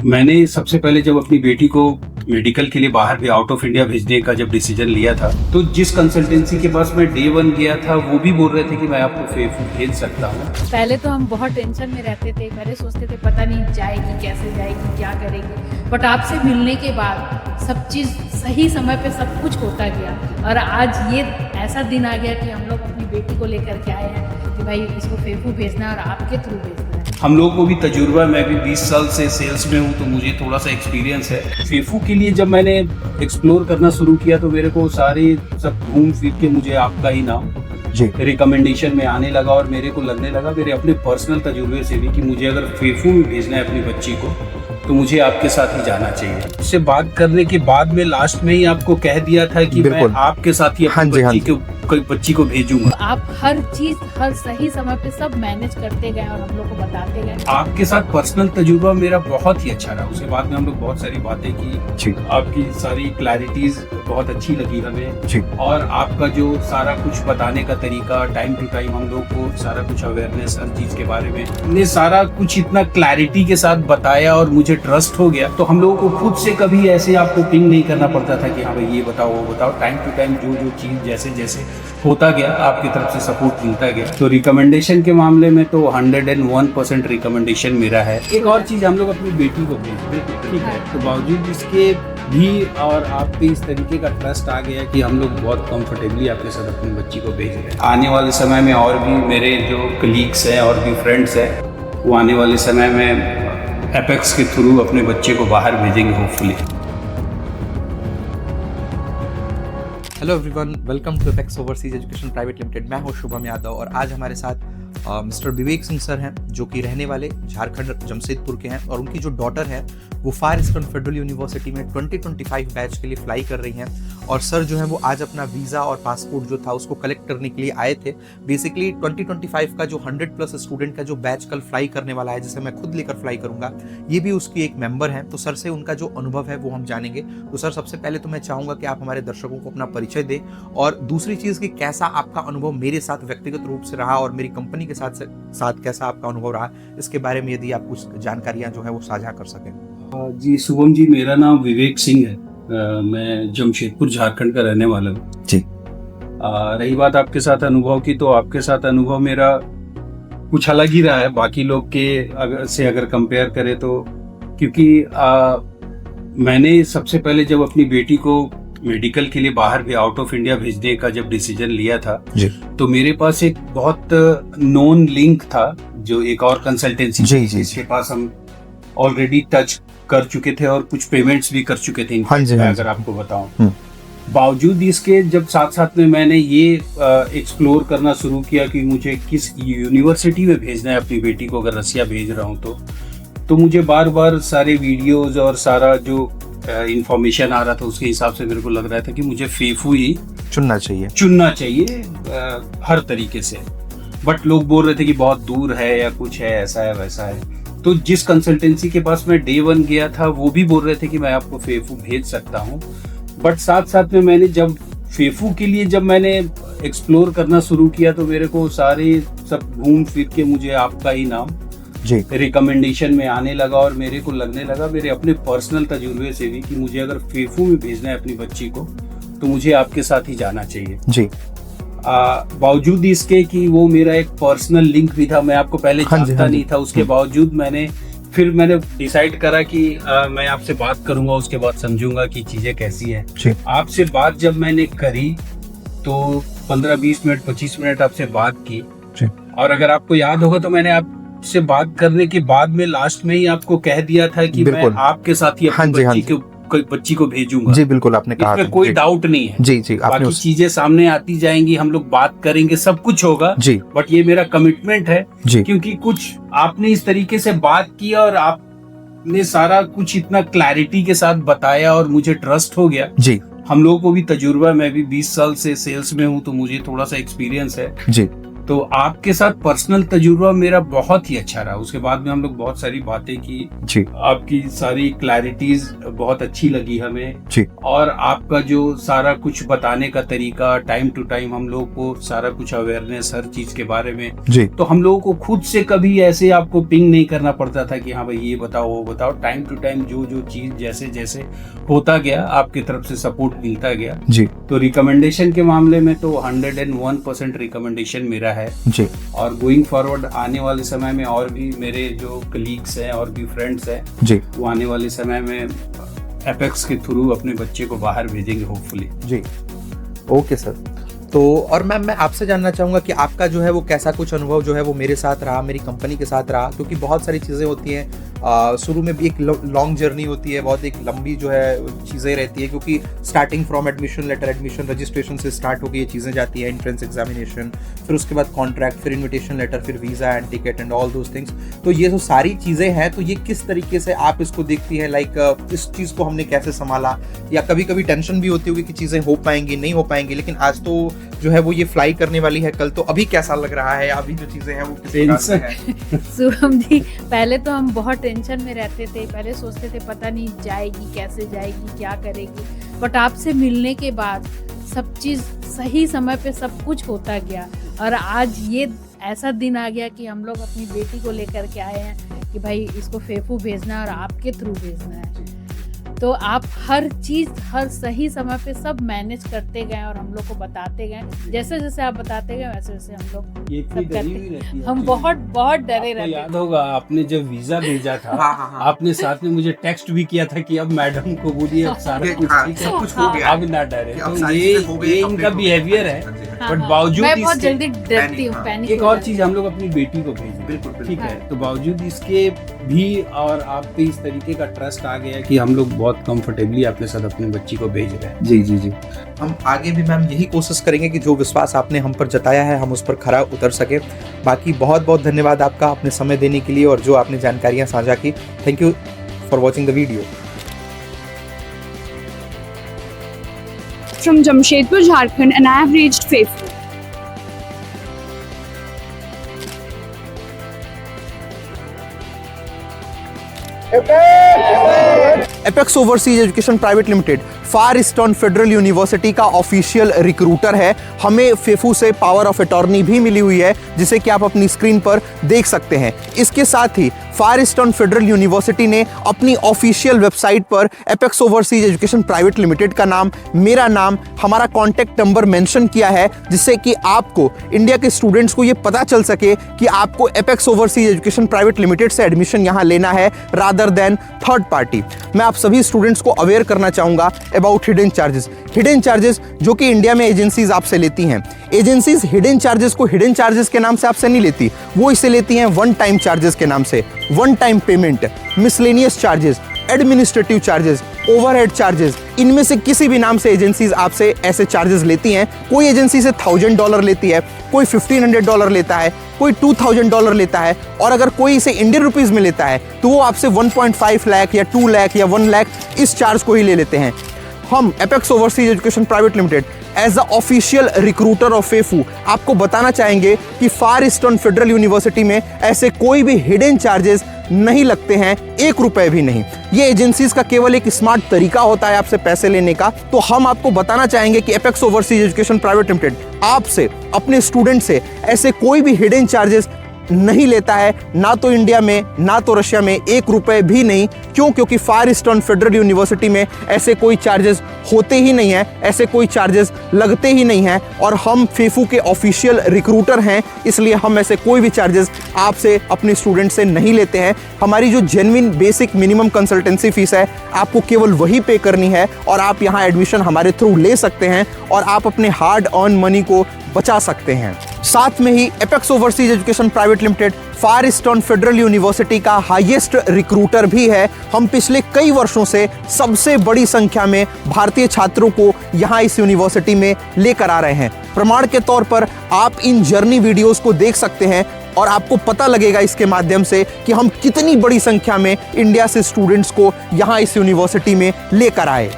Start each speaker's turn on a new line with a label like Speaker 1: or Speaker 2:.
Speaker 1: मैंने सबसे पहले जब अपनी बेटी को मेडिकल के लिए बाहर भी आउट ऑफ इंडिया भेजने का जब डिसीजन लिया था, तो जिस कंसल्टेंसी के पास मैं डे 1 गया था वो भी बोल रहे थे कि मैं आपको फेफू भेज सकता हूँ।
Speaker 2: पहले तो हम बहुत टेंशन में रहते थे, पहले सोचते थे पता नहीं जाएगी कैसे जाएगी, क्या करेगी, बट आपसे मिलने के बाद सब चीज़ सही समय पे सब कुछ होता गया और आज ये ऐसा दिन आ गया कि हम लोग अपनी बेटी को लेकर के आए हैं कि भाई इसको फेफू भेजना है और आपके थ्रू भेजना है।
Speaker 1: हम लोगों को भी तजुर्बा, मैं भी 20 साल से सेल्स में हूँ तो मुझे थोड़ा सा एक्सपीरियंस है। फेफू के लिए जब मैंने एक्सप्लोर करना शुरू किया तो मेरे को सारे सब घूम फिर के मुझे आपका ही नाम रिकमेंडेशन में आने लगा और मेरे को लगने लगा मेरे अपने पर्सनल तजुर्बे से भी कि मुझे अगर फेफू में भेजना है अपनी बच्ची को तो मुझे आपके साथ ही जाना चाहिए। उससे बात करने के बाद में लास्ट में ही आपको कह दिया था कि मैं आपके साथ ही अपनी बच्ची को भेजूंगा।
Speaker 2: आप हर चीज हर सही समय पे सब मैनेज करते गए और हम लोग को बताते गए।
Speaker 1: आपके साथ पर्सनल तजुर्बा मेरा बहुत ही अच्छा रहा। उसके बाद में हम लोग बहुत सारी बातें की, आपकी सारी क्लैरिटीज बहुत अच्छी लगी हमें और आपका जो सारा कुछ बताने का तरीका, टाइम टू टाइम हम लोग को सारा कुछ अवेयरनेस हर चीज के बारे में ने सारा कुछ इतना क्लैरिटी के साथ बताया और मुझे ट्रस्ट हो गया। तो हम लोगों को खुद से कभी ऐसे आपको पिंग नहीं करना पड़ता था कि हाँ भाई ये बताओ वो बताओ। टाइम टू टाइम जो जो चीज जैसे जैसे होता गया आपकी तरफ से सपोर्ट मिलता गया। तो रिकमेंडेशन के मामले में तो 101% रिकमेंडेशन मेरा है। एक और चीज, हम लोग अपनी बेटी को भेजते थे, ठीक है, तो बावजूद इसके भी और आप पे इस तरीके का ट्रस्ट आ गया कि हम लोग बहुत कंफर्टेबली आपके साथ अपनी बच्ची को भेज रहे हैं। आने वाले समय में और भी मेरे जो कलीग्स हैं और भी फ्रेंड्स हैं वो आने वाले समय में एपेक्स के थ्रू अपने बच्चे को बाहर भेजेंगे hopefully.
Speaker 3: Hello everyone, welcome to Apex overseas education private limited. मैं हूं शुभम यादव और आज हमारे साथ मिस्टर विवेक सिंह सर हैं जो कि रहने वाले झारखंड जमशेदपुर के हैं और उनकी जो डॉटर है वो फार ईस्टर्न फेडरल यूनिवर्सिटी में 2025 बैच के लिए फ्लाई कर रही हैं। और सर जो है वो आज अपना वीज़ा और पासपोर्ट जो था उसको कलेक्ट करने के लिए आए थे। बेसिकली 2025 का जो 100+ स्टूडेंट का जो बैच कल फ्लाई करने वाला है, जिसे मैं खुद लेकर फ्लाई करूंगा, ये भी उसकी एक मेंबर है। तो सर से उनका जो अनुभव है वो हम जानेंगे। तो सर सबसे पहले तो मैं चाहूँगा कि आप हमारे दर्शकों को अपना परिचय दें और दूसरी चीज़ कि कैसा आपका अनुभव मेरे साथ व्यक्तिगत रूप से रहा और मेरी कंपनी के साथ कैसा आपका अनुभव रहा, इसके बारे में यदि आप कुछ जानकारियां जो है वो साझा कर सकें।
Speaker 1: जी शुभम जी, मेरा नाम विवेक सिंह है। मैं जमशेदपुर झारखंड का रहने वाला हूँ जी। रही बात आपके साथ अनुभव की, तो आपके साथ अनुभव मेरा कुछ अलग ही रहा है बाकी लोग के अगर कंपेयर करें तो, क्योंकि मैंने सबसे पहले जब अपनी बेटी को मेडिकल के लिए बाहर भी आउट ऑफ इंडिया भेजने का जब डिसीजन लिया था तो मेरे पास एक बहुत नोन लिंक था जो एक और कंसल्टेंसी जिसके पास हम ऑलरेडी टच कर चुके थे और कुछ पेमेंट्स भी कर चुके थे। अगर आपको बताऊं, बावजूद इसके जब साथ साथ में मैंने ये एक्सप्लोर करना शुरू किया कि मुझे किस यूनिवर्सिटी में भेजना है अपनी बेटी को, अगर रसिया भेज रहा हूं तो मुझे बार बार सारे वीडियोज और सारा जो इंफॉर्मेशन आ रहा था उसके हिसाब से मेरे को लग रहा था कि मुझे फेफू ही चुनना चाहिए हर तरीके से। बट लोग बोल रहे थे कि बहुत दूर है या कुछ है, ऐसा है वैसा है। तो जिस कंसल्टेंसी के पास मैं डे 1 गया था वो भी बोल रहे थे कि मैं आपको फेफू भेज सकता हूँ। बट साथ साथ में मैंने जब फेफू के लिए जब मैंने एक्सप्लोर करना शुरू किया तो मेरे को सारे सब घूम फिर के मुझे आपका ही नाम रिकमेंडेशन में आने लगा और मेरे को लगने लगा मेरे अपने पर्सनल तजुर्बे से भी कि मुझे अगर फेफू में भेजना है अपनी बच्ची को तो मुझे आपके साथ ही जाना चाहिए जी। बावजूद इसके कि वो मेरा एक पर्सनल लिंक भी था, मैं आपको पहले जानता नहीं था, उसके बावजूद मैंने डिसाइड करा कि मैं आपसे बात करूंगा, उसके बाद समझूंगा कि चीजें कैसी है। आपसे बात जब मैंने करी तो 15-20 मिनट 25 मिनट आपसे बात की और अगर आपको याद होगा तो मैंने आपसे बात करने के बाद में लास्ट में ही आपको कह दिया था कि मैं आपके साथ ही अपनी बच्ची को भेजूंगा। जी बिल्कुल, आपने कहा इसमें कोई डाउट नहीं है। जी बाकी चीजें सामने आती जाएंगी, हम लोग बात करेंगे, सब कुछ होगा जी। बट ये मेरा कमिटमेंट है जी, क्योंकि कुछ आपने इस तरीके से बात की और आपने सारा कुछ इतना क्लैरिटी के साथ बताया और मुझे ट्रस्ट हो गया जी। हम लोगों को भी तजुर्बा, मैं भी 20 साल से सेल्स में हूँ तो मुझे थोड़ा सा एक्सपीरियंस है जी। तो आपके साथ पर्सनल तजुर्बा मेरा बहुत ही अच्छा रहा। उसके बाद में हम लोग बहुत सारी बातें की
Speaker 3: जी।
Speaker 1: आपकी सारी क्लैरिटीज बहुत अच्छी लगी हमें
Speaker 3: जी।
Speaker 1: और आपका जो सारा कुछ बताने का तरीका, टाइम टू टाइम हम लोग को सारा कुछ अवेयरनेस हर चीज के बारे में
Speaker 3: जी।
Speaker 1: तो हम लोगों को खुद से कभी ऐसे आपको पिंग नहीं करना पड़ता था कि हाँ भाई ये बताओ वो बताओ। टाइम टू टाइम जो जो चीज जैसे जैसे होता गया आपकी तरफ से सपोर्ट मिलता गया
Speaker 3: जी।
Speaker 1: तो रिकमेंडेशन के मामले में तो 101% रिकमेंडेशन मेरा है
Speaker 3: जी।
Speaker 1: और गोइंग फॉरवर्ड आने वाले समय में और भी मेरे जो कलीग्स हैं और भी फ्रेंड्स हैं
Speaker 3: जी,
Speaker 1: वो आने वाले समय में एपेक्स के थ्रू अपने बच्चे को बाहर भेजेंगे होपफुली।
Speaker 3: जी। Okay sir. तो और मैम मैं आपसे जानना चाहूँगा कि आपका जो है वो कैसा कुछ अनुभव जो है वो मेरे साथ रहा, मेरी कंपनी के साथ रहा, क्योंकि बहुत सारी चीज़ें होती हैं। शुरू में भी एक लॉन्ग जर्नी होती है, बहुत एक लंबी जो है चीज़ें रहती है, क्योंकि starting from admission letter, admission registration से स्टार्ट होकर ये चीज़ें जाती है, एंट्रेंस एग्जामिनेशन, फिर उसके बाद कॉन्ट्रैक्ट, फिर इन्विटेशन लेटर, फिर visa and ticket and all those things. तो ये जो सारी चीज़ें हैं तो ये किस तरीके से आप इसको देखती हैं, लाइक इस चीज़ को हमने कैसे संभाला, या कभी कभी टेंशन भी होती होगी कि चीज़ें हो पाएंगी नहीं हो पाएंगी, लेकिन आज तो जो है वो ये फ्लाई करने वाली है कल, तो अभी कैसा लग रहा है, अभी जो चीज़ें हैं वो किस प्रकार से हैं?
Speaker 2: शुभम जी, पहले तो हम बहुत टेंशन में रहते थे, पहले सोचते थे पता नहीं जाएगी कैसे जाएगी क्या करेगी, बट आपसे मिलने के बाद सब चीज़ सही समय पे सब कुछ होता गया और आज ये ऐसा दिन आ गया कि हम लोग अपनी बेटी को लेकर के आए हैं कि भाई इसको फेफू भेजना है और आपके थ्रू भेजना है। तो आप हर चीज़ हर सही समय पे सब मैनेज करते गए और हम लोग को बताते गए, जैसे जैसे आप बताते गए वैसे वैसे हम लोग
Speaker 1: ये
Speaker 2: सब करते। हम
Speaker 1: थी।
Speaker 2: बहुत बहुत डरे रहते।
Speaker 1: याद होगा आपने जब वीजा भेजा था
Speaker 3: हाँ।
Speaker 1: आपने साथ में मुझे टेक्स्ट भी किया था कि अब मैडम को बोलिए अब सारा कुछ ठीक है,
Speaker 3: सब कुछ हो गया,
Speaker 1: अब ना डरे।
Speaker 3: कि अब
Speaker 1: तो
Speaker 3: सारी चीज़ें हो गई,
Speaker 1: ये
Speaker 3: अब
Speaker 1: इनका
Speaker 3: देखो।
Speaker 1: बिहेवियर है।
Speaker 2: हाँ,
Speaker 1: बट
Speaker 2: हाँ।
Speaker 1: बावजूद
Speaker 2: मैं बहुत
Speaker 1: इसके-
Speaker 2: जल्दी डरती हूँ, पैनिक
Speaker 1: एक
Speaker 2: हो
Speaker 1: और
Speaker 2: जाती
Speaker 1: चीज हम लोग अपनी बेटी को भेजे,
Speaker 3: बिल्कुल,
Speaker 1: ठीक है।
Speaker 2: हाँ।
Speaker 1: तो बावजूद इसके भी और आप पे इस तरीके का ट्रस्ट आ गया कि हम लोग बहुत कंफर्टेबली अपने साथ अपनी बच्ची को भेज रहे हैं।
Speaker 3: जी जी जी। हम आगे भी मैम यही कोशिश करेंगे कि जो विश्वास आपने हम पर जताया है हम उस पर खरा उतर सके। बाकी बहुत बहुत धन्यवाद आपका अपने समय देने के लिए और जो आपने जानकारियां साझा की। Thank you for watching the video.
Speaker 4: From Jamshedpur, Jharkhand, and I have reached FEFU.
Speaker 3: Apex overseas education private Limited Far Eastern Federal University का ऑफिशियल रिक्रूटर है। हमें फेफू से पावर ऑफ अटॉर्नी भी मिली हुई है जिसे कि आप अपनी स्क्रीन पर देख सकते हैं। इसके साथ ही फार ईस्टर्न फेडरल यूनिवर्सिटी ने अपनी ऑफिशियल वेबसाइट पर apex overseas education private limited का नाम, मेरा नाम, हमारा कॉन्टैक्ट नंबर मेंशन किया है, जिससे कि आपको इंडिया के स्टूडेंट्स को ये पता चल सके कि आपको apex overseas education private limited से एडमिशन यहाँ लेना है रादर देन थर्ड पार्टी। मैं आप सभी स्टूडेंट्स को अवेयर करना चाहूँगा अबाउट हिडन चार्जेस जो कि इंडिया में एजेंसीज आपसे लेती हैं। एजेंसीज हिडन चार्जेस को हिडन चार्जेस के नाम से आपसे नहीं लेती, वो इसे लेती हैं वन टाइम चार्जेस के नाम से। One time payment, miscellaneous charges, administrative charges, overhead charges, इनमें से किसी भी नाम से एजेंसीज आपसे ऐसे चार्जेस लेती हैं। कोई एजेंसी से $1000 लेती है, कोई $1500 लेता है, कोई $2000 लेता है, और अगर कोई इसे इंडियन रुपीस में लेता है तो वो आपसे 1.5 लाख या 2 लाख या 1 लाख इस चार्ज को ही ले लेते हैं। हम Apex overseas education private limited as a official recruiter of FEFU आपको बताना चाहेंगे कि फार ईस्टर्न फेडरल यूनिवर्सिटी में ऐसे कोई भी हिडन चार्जेस नहीं लगते हैं, ₹1 भी नहीं। ये एजेंसीज का केवल एक स्मार्ट तरीका होता है आपसे पैसे लेने का। तो हम आपको बताना चाहेंगे कि apex overseas education private limited आपसे, अपने स्टूडेंट से ऐसे कोई भी हिडन चार्जेस नहीं लेता है, ना तो इंडिया में ना तो रशिया में, ₹1 भी नहीं। क्यों? क्योंकि फार ईस्टर्न फेडरल यूनिवर्सिटी में ऐसे कोई चार्जेस होते ही नहीं है, ऐसे कोई चार्जेस लगते ही नहीं है, और हम फेफू के ऑफिशियल रिक्रूटर हैं, इसलिए हम ऐसे कोई भी चार्जेस आपसे, अपने स्टूडेंट से नहीं लेते हैं। हमारी जो genuine basic minimum consultancy fees है आपको केवल वही पे करनी है और आप यहाँ एडमिशन हमारे थ्रू ले सकते हैं और आप अपने हार्ड अर्न मनी को बचा सकते हैं। साथ में ही Apex overseas education private Limited Far Eastern Federal University का हाईएस्ट रिक्रूटर भी है। हम पिछले कई वर्षों से सबसे बड़ी संख्या में भारतीय छात्रों को यहाँ इस यूनिवर्सिटी में लेकर आ रहे हैं। प्रमाण के तौर पर आप इन जर्नी वीडियोस को देख सकते हैं और आपको पता लगेगा इसके माध्यम से कि हम कितनी बड़ी संख्या में इंडिया से स्टूडेंट्स को यहाँ इस यूनिवर्सिटी में लेकर आए।